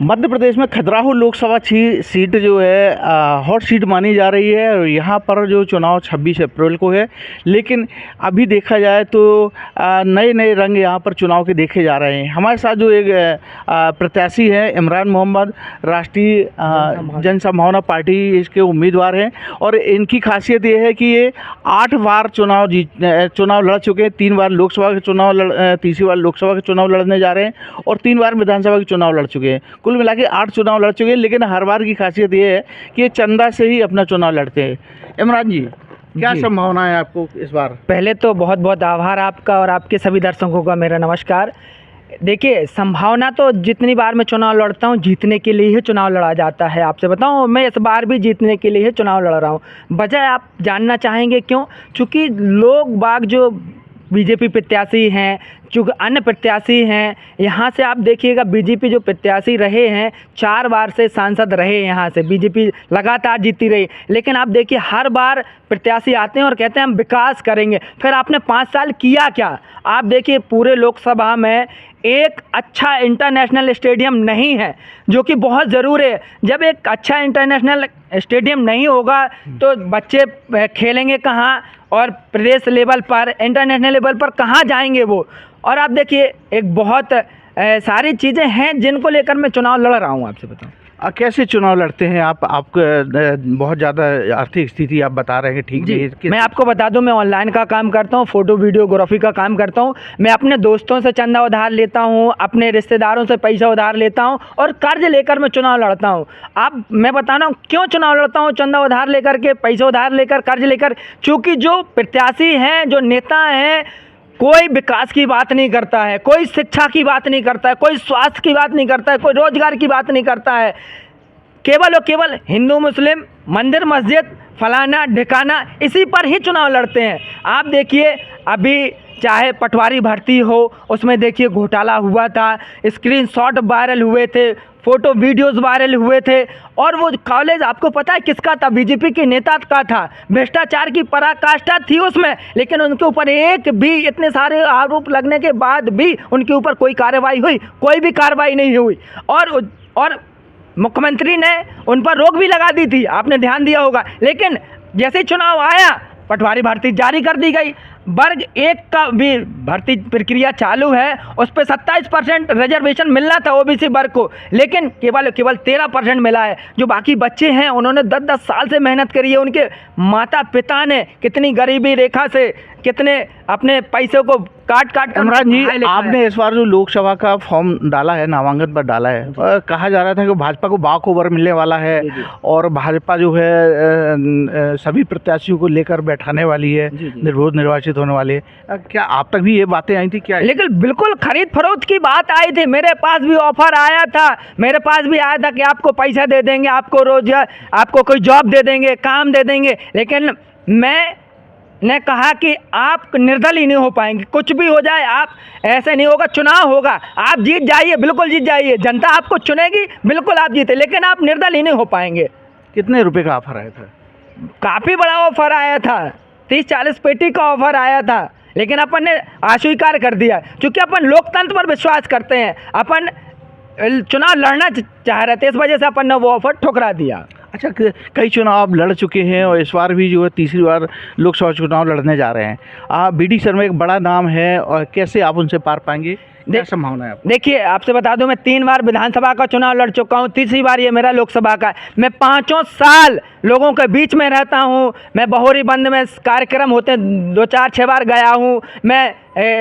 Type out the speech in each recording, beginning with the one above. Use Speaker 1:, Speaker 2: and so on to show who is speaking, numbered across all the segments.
Speaker 1: मध्य प्रदेश में खजुराहो लोकसभा सीट जो है हॉट सीट मानी जा रही है और यहाँ पर जो चुनाव 26 अप्रैल को है। लेकिन अभी देखा जाए तो नए नए रंग यहाँ पर चुनाव के देखे जा रहे हैं। हमारे साथ जो एक प्रत्याशी हैं इमरान मोहम्मद, राष्ट्रीय जनसंभावना पार्टी इसके उम्मीदवार हैं और इनकी खासियत ये है कि ये 8 बार चुनाव लड़ चुके हैं। 3 बार लोकसभा के चुनाव तीसरी बार लोकसभा के चुनाव लड़ने जा रहे हैं और 3 बार विधानसभा के चुनाव लड़ चुके हैं। कुल मिला के 8 चुनाव लड़ चुके हैं। लेकिन हर बार की खासियत ये है कि ये चंदा से ही अपना चुनाव लड़ते हैं। इमरान जी, क्या संभावना है आपको इस बार?
Speaker 2: पहले तो बहुत बहुत आभार आपका और आपके सभी दर्शकों का मेरा नमस्कार। देखिए, संभावना तो जितनी बार मैं चुनाव लड़ता हूँ जीतने के लिए ही चुनाव लड़ा जाता है। आपसे बताऊँ, मैं इस बार भी जीतने के लिए ही चुनाव लड़ रहा हूँ। वजह आप जानना चाहेंगे क्यों? चूँकि लोग बाग जो बीजेपी प्रत्याशी हैं, जो अन्य प्रत्याशी हैं, यहाँ से आप देखिएगा बीजेपी जो प्रत्याशी रहे हैं 4 बार से सांसद रहे, यहाँ से बीजेपी लगातार जीती रही। लेकिन आप देखिए हर बार प्रत्याशी आते हैं और कहते हैं हम विकास करेंगे। फिर आपने 5 साल किया क्या? आप देखिए पूरे लोकसभा में एक अच्छा इंटरनेशनल स्टेडियम नहीं है, जो कि बहुत ज़रूरी है। जब एक अच्छा इंटरनेशनल स्टेडियम नहीं होगा तो बच्चे खेलेंगे कहाँ और प्रदेश लेवल पर, इंटरनेशनल लेवल पर कहाँ जाएंगे वो? और आप देखिए एक बहुत सारी चीज़ें हैं जिनको लेकर मैं चुनाव लड़ रहा हूँ। आपसे बताऊँ
Speaker 1: कैसे चुनाव लड़ते हैं आप? बहुत ज़्यादा आर्थिक स्थिति आप बता रहे हैं, ठीक
Speaker 2: जी। मैं आपको बता दूं, मैं ऑनलाइन का काम करता हूं, फ़ोटो वीडियोग्राफी का काम करता हूं। मैं अपने दोस्तों से चंदा उधार लेता हूं, अपने रिश्तेदारों से पैसा उधार लेता हूं और कर्ज लेकर मैं चुनाव लड़ता हूं। मैं बता रहा हूँ क्यों चुनाव लड़ता हूँ, चंदा उधार लेकर के, पैसा उधार लेकर, कर्ज लेकर। चूँकि जो प्रत्याशी हैं, जो नेता हैं, कोई विकास की बात नहीं करता है, कोई शिक्षा की बात नहीं करता है, कोई स्वास्थ्य की बात नहीं करता है, कोई रोजगार की बात नहीं करता है। केवल और केवल हिंदू मुस्लिम, मंदिर मस्जिद, फलाना ढिकाना, इसी पर ही चुनाव लड़ते हैं। आप देखिए अभी चाहे पटवारी भर्ती हो, उसमें देखिए घोटाला हुआ था, स्क्रीनशॉट वायरल हुए थे, फ़ोटो वीडियोस वायरल हुए थे। और वो कॉलेज आपको पता है किसका था? बीजेपी के नेता का था। भ्रष्टाचार की पराकाष्ठा थी उसमें, लेकिन उनके ऊपर एक भी, इतने सारे आरोप लगने के बाद भी उनके ऊपर कोई कार्रवाई हुई? कोई भी कार्रवाई नहीं हुई। और मुख्यमंत्री ने उन पर रोक भी लगा दी थी, आपने ध्यान दिया होगा। लेकिन जैसे चुनाव आया, पटवारी भर्ती जारी कर दी गई। वर्ग 1 का भी भर्ती प्रक्रिया चालू है, उस पर 27% रिजर्वेशन मिलना था ओबीसी वर्ग को, लेकिन केवल 13% मिला है। जो बाकी बच्चे हैं उन्होंने 10-10 साल से मेहनत करी है। उनके माता पिता ने कितनी गरीबी रेखा से, कितने अपने पैसे को काट कर।
Speaker 1: इमरान जी, आपने इस बार जो लोकसभा का फॉर्म डाला है, नामांकन पर डाला है, कहा जा रहा था कि भाजपा को बाखबर मिलने वाला है और भाजपा जो है सभी प्रत्याशियों को लेकर बैठाने वाली है, निर्विरोध निर्वाचित होने वाले हैं। क्या आप तक भी ये बातें आई थी क्या?
Speaker 2: लेकिन बिल्कुल खरीद फरोख्त की बात आई थी। मेरे पास भी ऑफर आया था, मेरे पास भी आया था कि आपको पैसा दे देंगे, आपको रोजगार, आपको कोई जॉब दे देंगे, काम दे देंगे। लेकिन मैंने कहा कि आप निर्दल ही नहीं हो पाएंगे, कुछ भी हो जाए आप, ऐसे नहीं होगा। चुनाव होगा, आप जीत जाइए, बिल्कुल जीत जाइए, जनता आपको चुनेगी, बिल्कुल आप जीते, लेकिन आप निर्दल ही नहीं हो पाएंगे।
Speaker 1: कितने रुपए का ऑफर आया था?
Speaker 2: काफ़ी बड़ा ऑफर आया था, 30-40 पेटी का ऑफर आया था, लेकिन अपन ने अस्वीकार कर दिया, क्योंकि अपन लोकतंत्र पर विश्वास करते हैं। अपन चुनाव लड़ना चाह रहे थे, इस वजह से अपन ने वो ऑफर ठुकरा दिया।
Speaker 1: अच्छा, कई चुनाव आप लड़ चुके हैं और इस बार भी जो है तीसरी बार लोकसभा चुनाव लड़ने जा रहे हैं। बीडी शर्मा एक बड़ा नाम है और कैसे आप उनसे पार पाएंगे? क्या संभावना है?
Speaker 2: देखिए, आपसे बता दूं, मैं 3 बार विधानसभा का चुनाव लड़ चुका हूं, तीसरी बार ये मेरा लोकसभा का। मैं 5 साल लोगों के बीच में रहता हूं। मैं बहोरी बंद में कार्यक्रम होते हैं 2-4-6 बार गया हूं। मैं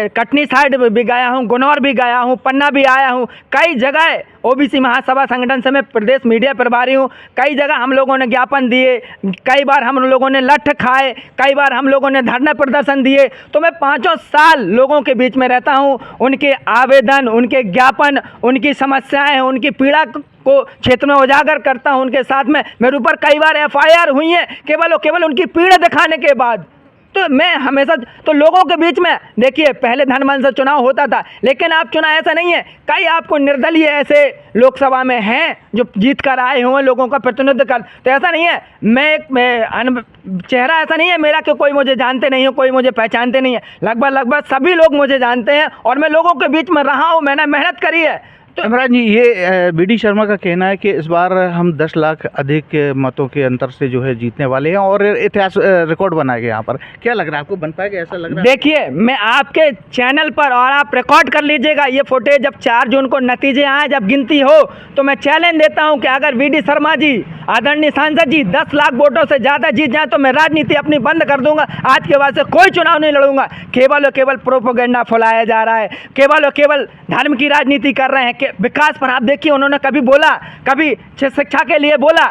Speaker 2: कटनी साइड भी गया हूं, गुनौर भी गया हूं, पन्ना भी आया हूं। कई जगह ओबीसी महासभा संगठन से मैं प्रदेश मीडिया प्रभारी हूं। कई जगह हम लोगों ने ज्ञापन दिए, कई बार हम लोगों ने लठ खाए, कई बार हम लोगों ने धरना प्रदर्शन दिए। तो मैं 5 साल लोगों के बीच में रहता हूं। उनके आवेदन, उनके ज्ञापन, उनकी समस्याएं, उनकी पीड़ा को क्षेत्र में उजागर करता हूं। उनके साथ में मेरे ऊपर कई बार FIR हुई है, केवल और केवल उनकी पीड़ा दिखाने के बाद। तो मैं हमेशा तो लोगों के बीच में, देखिए पहले धनमन से चुनाव होता था, लेकिन आप चुनाव ऐसा नहीं है। कई आपको निर्दलीय ऐसे लोकसभा में हैं जो जीत कर आए हुए लोगों का प्रतिनिधित्व कर, तो ऐसा नहीं है। मैं चेहरा ऐसा नहीं है मेरा कि कोई मुझे जानते नहीं हो, कोई मुझे पहचानते नहीं है। लगभग सभी लोग मुझे जानते हैं और मैं लोगों के बीच में रहा हूँ, मैंने मेहनत करी है। तो
Speaker 1: इमरान जी, ये बीडी शर्मा का कहना है कि इस बार हम 10 लाख अधिक मतों के अंतर से जो है जीतने वाले हैं और इतिहास रिकॉर्ड बनाएंगे यहाँ पर। क्या लग रहा है आपको, बन पाएगा ऐसा लग रहा है?
Speaker 2: देखिए, मैं आपके चैनल पर, और आप रिकॉर्ड कर लीजिएगा ये फुटेज, जब 4 जून को नतीजे आए, जब गिनती हो, तो मैं चैलेंज देता हूं कि अगर बीडी शर्मा जी, आदरणीय सांसद जी 10 लाख वोटों से ज़्यादा जीत जाए तो मैं राजनीति अपनी बंद कर दूंगा। आज के बाद से कोई चुनाव नहीं लड़ूंगा। केवल और केवल प्रोपेगेंडा फैलाया जा रहा है, केवल और केवल धर्म की राजनीति कर रहे हैं। कि विकास पर आप देखिए, उन्होंने कभी बोला, कभी शिक्षा के लिए बोला,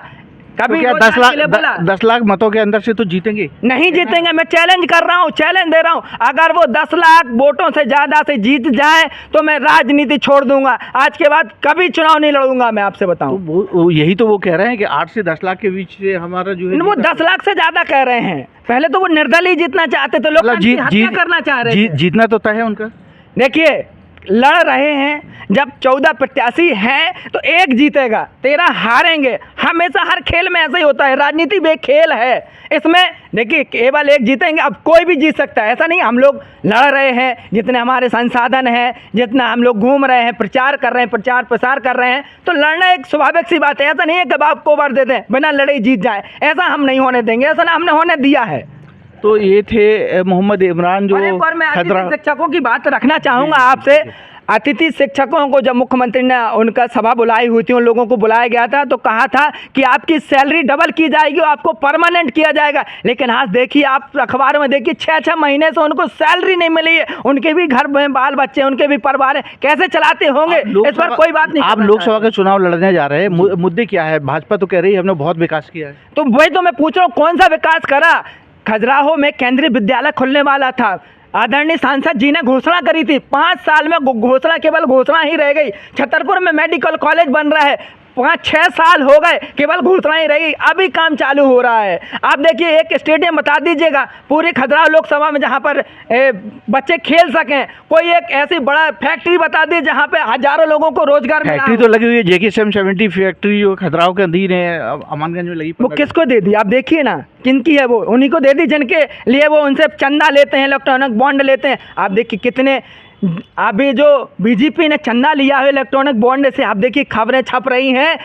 Speaker 2: कभी
Speaker 1: तो क्या 10 लाख मतों के अंदर से तो जीतेंगे?
Speaker 2: नहीं जीतेंगे। मैं चैलेंज कर रहा हूँ, चैलेंज दे रहा हूँ, अगर वो 10 लाख वोटों से ज़्यादा से जीत जाए तो मैं राजनीति छोड़ दूंगा। आज के बाद कभी चुनाव नहीं लड़ूंगा। मैं आपसे बताऊं,
Speaker 1: तो यही तो वो कह रहे हैं कि 8 से 10 लाख के बीच से हमारा जो है,
Speaker 2: वो 10 लाख से ज़्यादा कह रहे हैं। पहले तो वो निर्दलीय जीतना चाहते थे, लोग हत्या करना चाह रहे थे।
Speaker 1: जीतना तो तय है उनका।
Speaker 2: देखिए, लड़ रहे हैं, जब 14 प्रत्याशी हैं तो एक जीतेगा, 13 हारेंगे। हमेशा हर खेल में ऐसा ही होता है, राजनीति भी एक खेल है। इसमें देखिए, केवल एक जीतेंगे, अब कोई भी जीत सकता है, ऐसा नहीं। हम लोग लड़ रहे हैं, जितने हमारे संसाधन हैं, जितना हम लोग घूम रहे हैं, प्रचार कर रहे हैं, प्रचार प्रसार कर रहे हैं, तो लड़ना एक स्वाभाविक सी बात है। ऐसा नहीं है कि आप को बार दे दें, बिना लड़े ही जीत जाए, ऐसा हम नहीं होने देंगे, ऐसा ना हमने होने दिया है।
Speaker 1: तो ये थे मोहम्मद इमरान जो
Speaker 2: पर मैं अतिथि शिक्षकों की बात रखना चाहूँगा आपसे। अतिथि शिक्षकों को जब मुख्यमंत्री ने उनका सभा बुलाई हुई थी, उन लोगों को बुलाया गया था, तो कहा था कि आपकी सैलरी डबल की जाएगी और आपको परमानेंट किया जाएगा। लेकिन आज देखिए, आप अखबार में देखिए, 6-6 महीने से उनको सैलरी नहीं मिली है। उनके भी घर में बाल बच्चे, उनके भी परिवार है, कैसे चलाते होंगे, इस पर कोई बात नहीं।
Speaker 1: आप लोकसभा का चुनाव लड़ने जा रहे हैं, मुद्दे क्या है? भाजपा तो कह रही है हमने बहुत विकास किया है।
Speaker 2: तो वही तो मैं पूछ रहा हूँ, कौन सा विकास करा? खजुराहो में केंद्रीय विद्यालय खुलने वाला था, आदरणीय सांसद जी ने घोषणा करी थी, 5 साल में घोषणा केवल घोषणा ही रह गई। छतरपुर में मेडिकल कॉलेज बन रहा है, 5-6 साल हो गए, केवल घोषणा ही रही, अभी काम चालू हो रहा है। आप देखिए, एक स्टेडियम बता दीजिएगा पूरी खजुराहो लोकसभा में जहाँ पर बच्चे खेल सकें। कोई एक ऐसी बड़ा फैक्ट्री बता दी जहाँ पे हजारों लोगों को रोजगार मिला।
Speaker 1: फैक्ट्री तो लगी हुई है, JK770 फैक्ट्री जो खजुराहो के अधीन है, अमानगंज में लगी।
Speaker 2: वो किसको दे दी? आप देखिए ना, किनकी है वो? उन्हीं को दे दी जिनके लिए वो उनसे चंदा लेते हैं, इलेक्ट्रॉनिक बॉन्ड लेते हैं। आप देखिए कितने, अभी जो बीजेपी ने चंदा लिया है इलेक्ट्रॉनिक बॉन्ड से, आप देखिए खबरें छप रही हैं,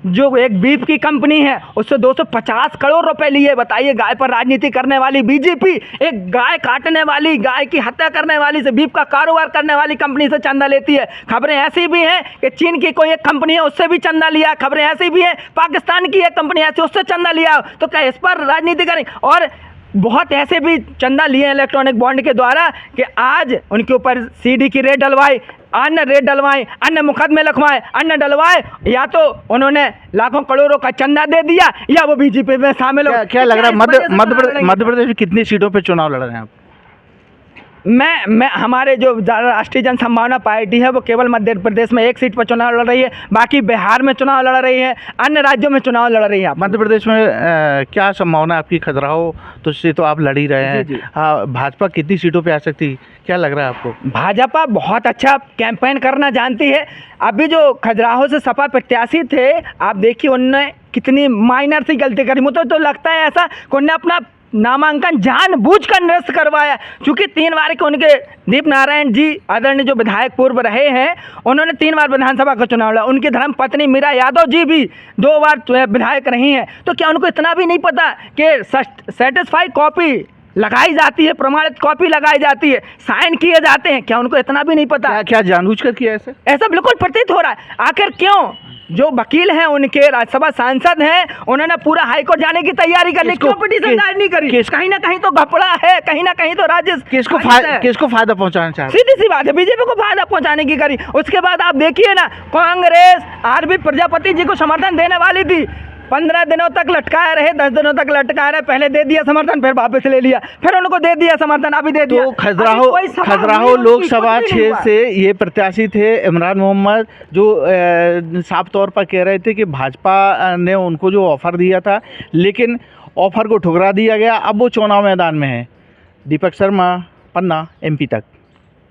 Speaker 2: जो एक बीफ की कंपनी है उससे 250 करोड़ रुपए लिए। बताइए, गाय पर राजनीति करने वाली बीजेपी एक गाय काटने वाली, गाय की हत्या करने वाली से, बीफ का कारोबार करने वाली कंपनी से चंदा लेती है। खबरें ऐसी भी हैं कि चीन की कोई एक कंपनी है, उससे भी चंदा लिया। खबरें ऐसी भी हैं पाकिस्तान की एक कंपनी ऐसी, उससे चंदा लिया। तो क्या इस पर राजनीति करें? और बहुत ऐसे भी चंदा लिए इलेक्ट्रॉनिक बॉन्ड के द्वारा कि आज उनके ऊपर CD की रेट डलवाई, अन्य रेट डलवाएं, अन्य मुकदमे लिखवाएं, अन्य डलवाए, या तो उन्होंने लाखों करोड़ों का चंदा दे दिया या वो बीजेपी में शामिल हो।
Speaker 1: क्या लग रहा है मध्य प्रदेश में कितनी सीटों पे चुनाव लड़ रहे हैं आप?
Speaker 2: मैं हमारे जो राष्ट्रीय जन संभावना पार्टी है वो केवल मध्य प्रदेश में 1 सीट पर चुनाव लड़ रही है, बाकी बिहार में चुनाव लड़ रही है, अन्य राज्यों में चुनाव लड़ रही है।
Speaker 1: मध्य प्रदेश में क्या संभावना आपकी? खजुराहो तो से तो आप लड़ ही रहे हैं। हाँ, भाजपा कितनी सीटों पे आ सकती, क्या लग रहा है आपको?
Speaker 2: भाजपा बहुत अच्छा कैंपेन करना जानती है। अभी जो खजुराहो से सपा प्रत्याशी थे, आप देखिए उनने कितनी माइनर सी गलती करी। मुझे तो लगता है ऐसा कि उन्होंने अपना नामांकन जानबूझकर निरस्त करवाया, क्योंकि 3 बार के उनके दीप नारायण जी आदरणीय जो विधायक पूर्व रहे हैं, उन्होंने 3 बार विधानसभा का चुनाव लड़ा। उनकी धर्मपत्नी मीरा यादव जी भी 2 बार विधायक रही हैं। तो क्या उनको इतना भी नहीं पता कि सेटिस्फाई कॉपी लगाई जाती है, प्रमाणित कॉपी लगाई जाती है, साइन किए जाते हैं? क्या उनको इतना भी नहीं पता?
Speaker 1: क्या जानबूझकर किया
Speaker 2: ऐसा बिल्कुल प्रतीत हो रहा है। आखिर क्यों? जो वकील हैं, उनके राज्यसभा सांसद हैं, उन्होंने पूरा हाईकोर्ट जाने की तैयारी कर ली, क्यों पिटीशन दायर नहीं करी? कहीं ना कहीं तो घपला है, कहीं ना कहीं तो राज्य
Speaker 1: किसको फायदा पहुंचाना चाह रहे?
Speaker 2: सीधी सी बात है, बीजेपी को फायदा पहुंचाने की करी। उसके बाद आप देखिए ना, कांग्रेस RB प्रजापति जी को समर्थन देने वाली थी, 15 दिनों तक लटकाए रहे, 10 दिनों तक लटकाए रहे, पहले दे दिया समर्थन, फिर वापस ले लिया, फिर उनको दे दिया समर्थन, अभी दे दिया।
Speaker 1: तो खजुराहो लोकसभा क्षेत्र से ये प्रत्याशी थे इमरान मोहम्मद, जो साफ तौर पर कह रहे थे कि भाजपा ने उनको जो ऑफर दिया था, लेकिन ऑफर को ठुकरा दिया गया। अब वो चुनाव मैदान में है। दीपक शर्मा, पन्ना, MP तक।